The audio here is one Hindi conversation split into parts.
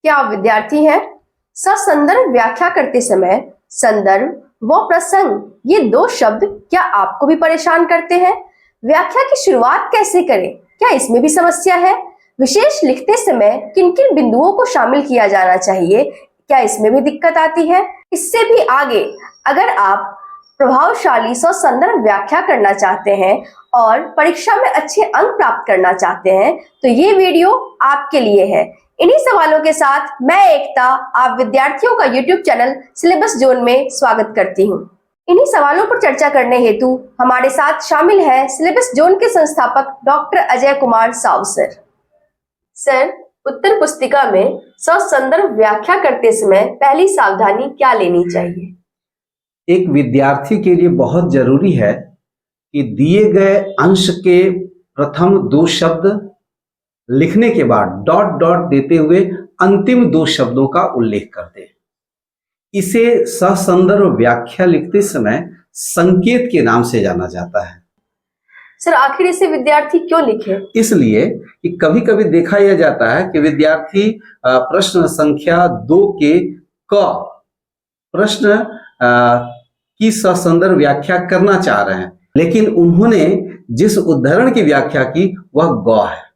क्या आप विद्यार्थी हैं? ससंदर्भ व्याख्या करते समय संदर्भ व प्रसंग ये दो शब्द क्या आपको भी परेशान करते हैं? व्याख्या की शुरुआत कैसे करें? क्या इसमें भी समस्या है? विशेष लिखते समय किन किन बिंदुओं को शामिल किया जाना चाहिए? क्या इसमें भी दिक्कत आती है? इससे भी आगे अगर आप प्रभावशाली ससंदर्भ व्याख्या करना चाहते हैं और परीक्षा में अच्छे अंक प्राप्त करना चाहते हैं तो ये वीडियो आपके लिए है। इन्हीं सवालों के साथ मैं एकता आप विद्यार्थियों का YouTube चैनल सिलेबस जोन में स्वागत करती हूँ। इन्हीं सवालों पर चर्चा करने हेतु हमारे साथ शामिल है सिलेबस जोन के संस्थापक doctor Ajay Kumar Sao sir. Sir, उत्तर पुस्तिका में ससंदर्भ व्याख्या करते समय पहली सावधानी क्या लेनी चाहिए? एक विद्यार्थी के लिए बहुत जरूरी है कि दिए गए अंश के प्रथम दो शब्द लिखने के बाद डॉट डॉट देते हुए अंतिम दो शब्दों का उल्लेख कर दे। इसे ससंदर्भ व्याख्या लिखते समय संकेत के नाम से जाना जाता है। सर, आखिर इसे विद्यार्थी क्यों लिखे? इसलिए कि कभी कभी देखा यह जाता है कि विद्यार्थी प्रश्न संख्या 2 के क प्रश्न की ससंदर्भ व्याख्या करना चाह रहे हैं, लेकिन उन्होंने जिस उद्धरण की व्याख्या की वह ग है।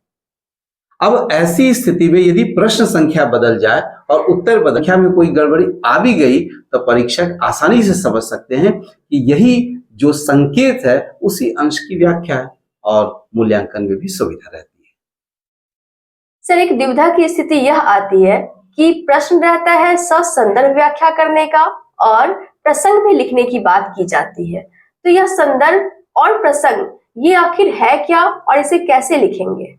अब ऐसी स्थिति में यदि प्रश्न संख्या बदल जाए और उत्तर बदल संख्या में कोई गड़बड़ी आ भी गई तो परीक्षक आसानी से समझ सकते हैं कि यही जो संकेत है उसी अंश की व्याख्या है और मूल्यांकन में भी सुविधा रहती है। सर, एक दुविधा की स्थिति यह आती है कि प्रश्न रहता है ससंदर्भ व्याख्या करने का और प्रसंग में लिखने की बात की जाती है, तो यह संदर्भ और प्रसंग ये आखिर है क्या और इसे कैसे लिखेंगे?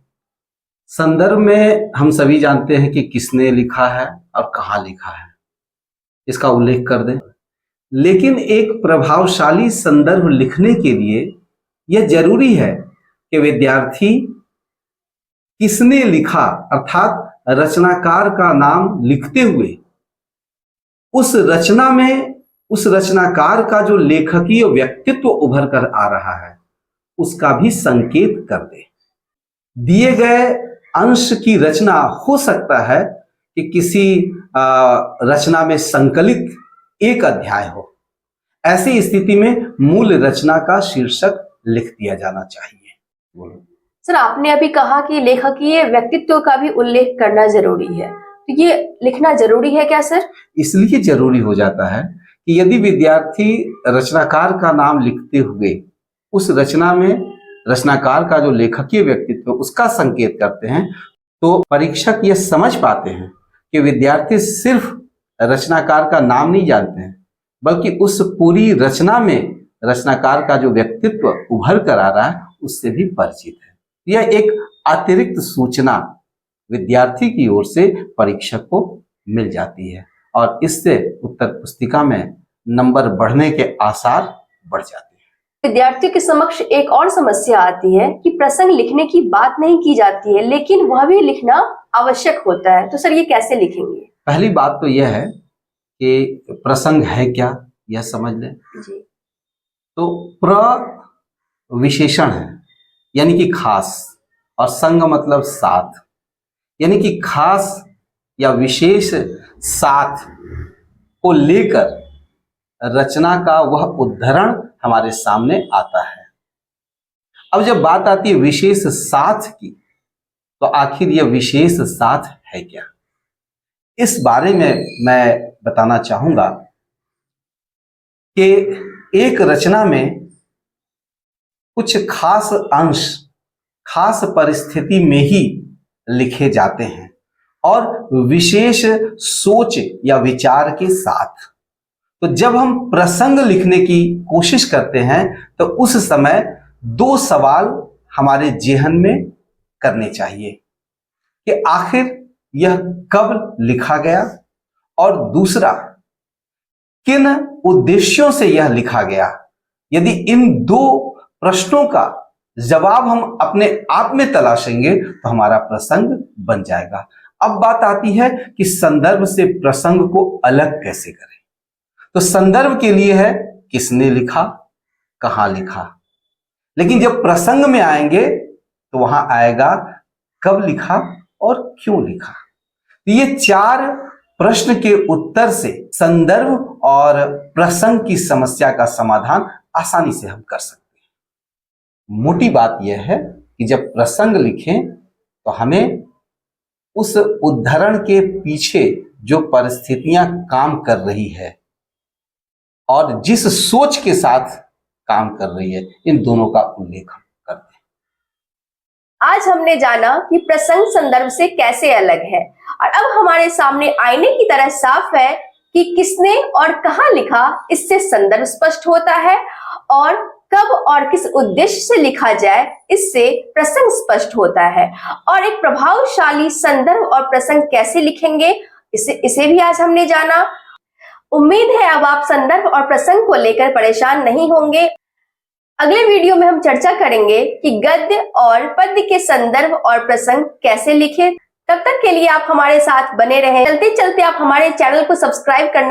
संदर्भ में हम सभी जानते हैं कि किसने लिखा है और कहाँ लिखा है, इसका उल्लेख कर दें। लेकिन एक प्रभावशाली संदर्भ लिखने के लिए यह जरूरी है कि विद्यार्थी किसने लिखा अर्थात रचनाकार का नाम लिखते हुए उस रचना में उस रचनाकार का जो लेखकीय व्यक्तित्व उभर कर आ रहा है उसका भी संकेत कर दे। दिए गए अंश की रचना हो सकता है कि किसी रचना में संकलित एक अध्याय हो। ऐसी स्थिति में मूल रचना का शीर्षक लिख दिया जाना चाहिए। सर, आपने अभी कहा कि लेखकीय व्यक्तित्व का भी उल्लेख करना जरूरी है, तो ये लिखना जरूरी है क्या सर? इसलिए जरूरी हो जाता है कि यदि विद्यार्थी रचनाकार का नाम लिखते हुए उस रचना में रचनाकार का जो लेखकीय व्यक्तित्व उसका संकेत करते हैं तो परीक्षक ये समझ पाते हैं कि विद्यार्थी सिर्फ रचनाकार का नाम नहीं जानते हैं बल्कि उस पूरी रचना में रचनाकार का जो व्यक्तित्व उभर कर आ रहा है उससे भी परिचित है। यह एक अतिरिक्त सूचना विद्यार्थी की ओर से परीक्षक को मिल जाती है और इससे उत्तर पुस्तिका में नंबर बढ़ने के आसार बढ़ जाते हैं। विद्यार्थियों के समक्ष एक और समस्या आती है कि प्रसंग लिखने की बात नहीं की जाती है लेकिन वह भी लिखना आवश्यक होता है, तो सर ये कैसे लिखेंगे? पहली बात तो यह है कि प्रसंग है क्या यह समझ लें जी। तो प्र विशेषण है यानी कि खास और संग मतलब साथ, यानी कि खास या विशेष साथ को लेकर रचना का वह उद्धरण हमारे सामने आता है। अब जब बात आती है विशेष साथ की तो आखिर यह विशेष साथ है क्या, इस बारे में मैं बताना चाहूंगा कि एक रचना में कुछ खास अंश खास परिस्थिति में ही लिखे जाते हैं और विशेष सोच या विचार के साथ। तो जब हम प्रसंग लिखने की कोशिश करते हैं तो उस समय दो सवाल हमारे जेहन में करने चाहिए कि आखिर यह कब लिखा गया और दूसरा किन उद्देश्यों से यह लिखा गया। यदि इन दो प्रश्नों का जवाब हम अपने आप में तलाशेंगे तो हमारा प्रसंग बन जाएगा। अब बात आती है कि संदर्भ से प्रसंग को अलग कैसे करें। तो संदर्भ के लिए है किसने लिखा, कहां लिखा, लेकिन जब प्रसंग में आएंगे तो वहां आएगा कब लिखा और क्यों लिखा। तो ये 4 प्रश्न के उत्तर से संदर्भ और प्रसंग की समस्या का समाधान आसानी से हम कर सकते हैं। मोटी बात यह है कि जब प्रसंग लिखें तो हमें उस उद्धरण के पीछे जो परिस्थितियां काम कर रही है और जिस सोच के साथ काम कर रही है, इन दोनों का उल्लेख करते हैं। आज हमने जाना कि प्रसंग संदर्भ से कैसे अलग है और अब हमारे सामने आईने की तरह साफ है कि किसने और कहां लिखा, इससे संदर्भ स्पष्ट होता है, और कब और किस उद्देश्य से लिखा जाए, इससे प्रसंग स्पष्ट होता है। और एक प्रभावशाली संदर्भ और प्रसंग कैसे लिखेंगे, इसे भी आज हमने जाना। उम्मीद है अब आप संदर्भ और प्रसंग को लेकर परेशान नहीं होंगे। अगले वीडियो में हम चर्चा करेंगे कि गद्य और पद्य के संदर्भ और प्रसंग कैसे लिखें। तब तक के लिए आप हमारे साथ बने रहें। चलते चलते आप हमारे चैनल को सब्सक्राइब करना